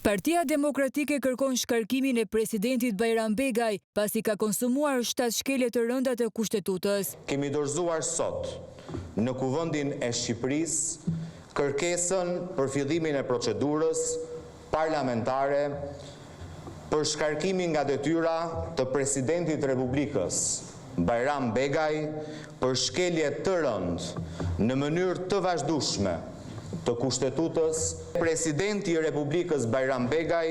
Partia Demokratike kërkon shkarkimin e presidentit Bajram Begaj pasi ka konsumuar 7 shkelje të rënda të kushtetutës. Kemi dorëzuar sot në Kuvendin e Shqipërisë kërkesën për fillimin e procedurës parlamentare për shkarkimin nga detyra të presidentit Republikës Bajram Begaj për shkelje të rëndë në mënyrë të vazhdueshme të kushtetutës. Presidenti i Republikës Bajram Begaj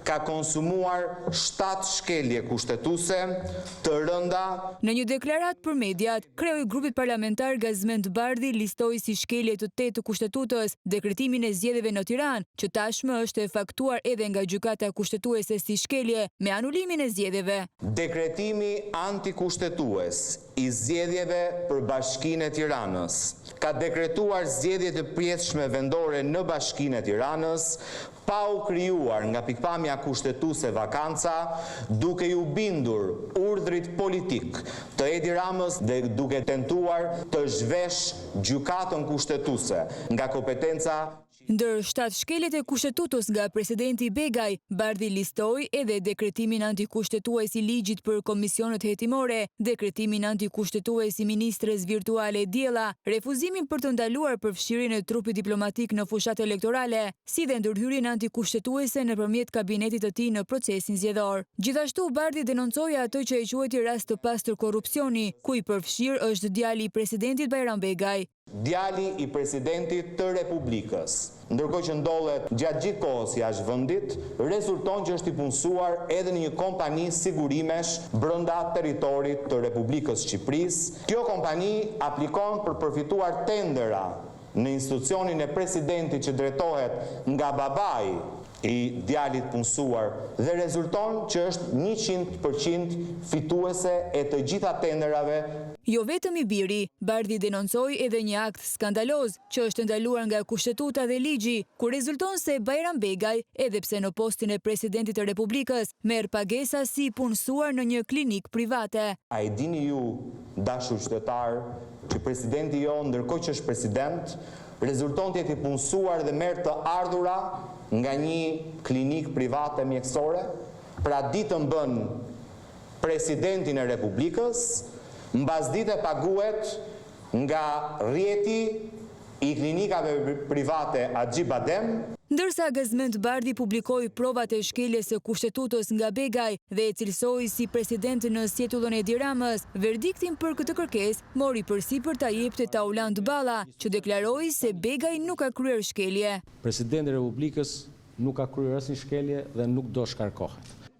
ka konsumuar 7 shkelje kushtetuese të rënda. Në një deklarat për mediat, kreu i grupit parlamentar Gazmend Bardhi listoi si shkelje të 8 të kushtetutës dekretimin e zgjedhjeve në Tiranë, që tashmë është e faktuar edhe nga gjykata kushtetuese si shkelje me anulimin e zgjedhjeve. Dekretimi antikushtetues i zgjedhjeve për Bashkinë e Tiranës ka dekretuar zgjedhje të pjesshme vendore në Bashkinë e Tiranës, pa u krijuar nga pikpamja kushtetuese vakanca, duke ju bindur urdhrit politik të Edi Ramës dhe duke tentuar të zhvesh gjykatën kushtetuese nga kompetenca. Ndër 7 shkeljet e kushtetutës nga presidenti Begaj, Bardhi listoi edhe dekretimin antikushtetues i ligjit për komisionet hetimore, dekretimin antikushtetues i ministres virtuale Diella, refuzimin për të ndaluar përfshirjen e trupit diplomatik në fushat elektorale, si dhe ndërhyrjen antikushtetuese nëpërmjet kabinetit të tij në procesin zgjedhor. Gjithashtu Bardhi denoncoi atë që e quajti rast të pastër korrupsioni, ku i përfshir është djali i presidentit Bajram Begaj. Djali i presidentit të Republikës, ndërkohë që ndodhet gjatë gjithë kohës jashtë vendit, rezulton që është i punësuar edhe në një kompani sigurimesh brenda territorit të Republikës Shqipërisë. Kjo kompani aplikon për përfituar tendera në institucionin e presidentit që drejtohet nga babai i djalit punësuar dhe rezulton që është 100% fituese e të gjitha tenderave. Jo vetëm i biri, Bardhi denoncoi edhe një akt skandaloz që është ndaluar nga kushtetuta dhe ligji, ku rezulton se Bajram Begaj, edhe pse në postin e presidentit të Republikës, merr pagesa si punësuar në një klinik private. A i dini ju, dashur qytetar, që presidenti jo, ndërkohë që është president, rezulton të jetë i punësuar dhe merr të ardhura nga një klinik private mjekësore? Pra ditën bën presidentin e Republikës, mbas dite paguhet nga rrjeti i klinikave private Axhi Badem. Ndërsa Gazmend Bardhi publikoi provat e shkeljes së kushtetutës nga Begaj dhe e cilësoi si president në sjetullën e Edi Ramës, verdiktin për këtë kërkesë mori përsipër ta jepte Tauland Balla, që deklaroi se Begaj nuk ka kryer shkelje. Presidenti i Republikës nuk ka kryer asnjë shkelje dhe nuk do shkarkohet.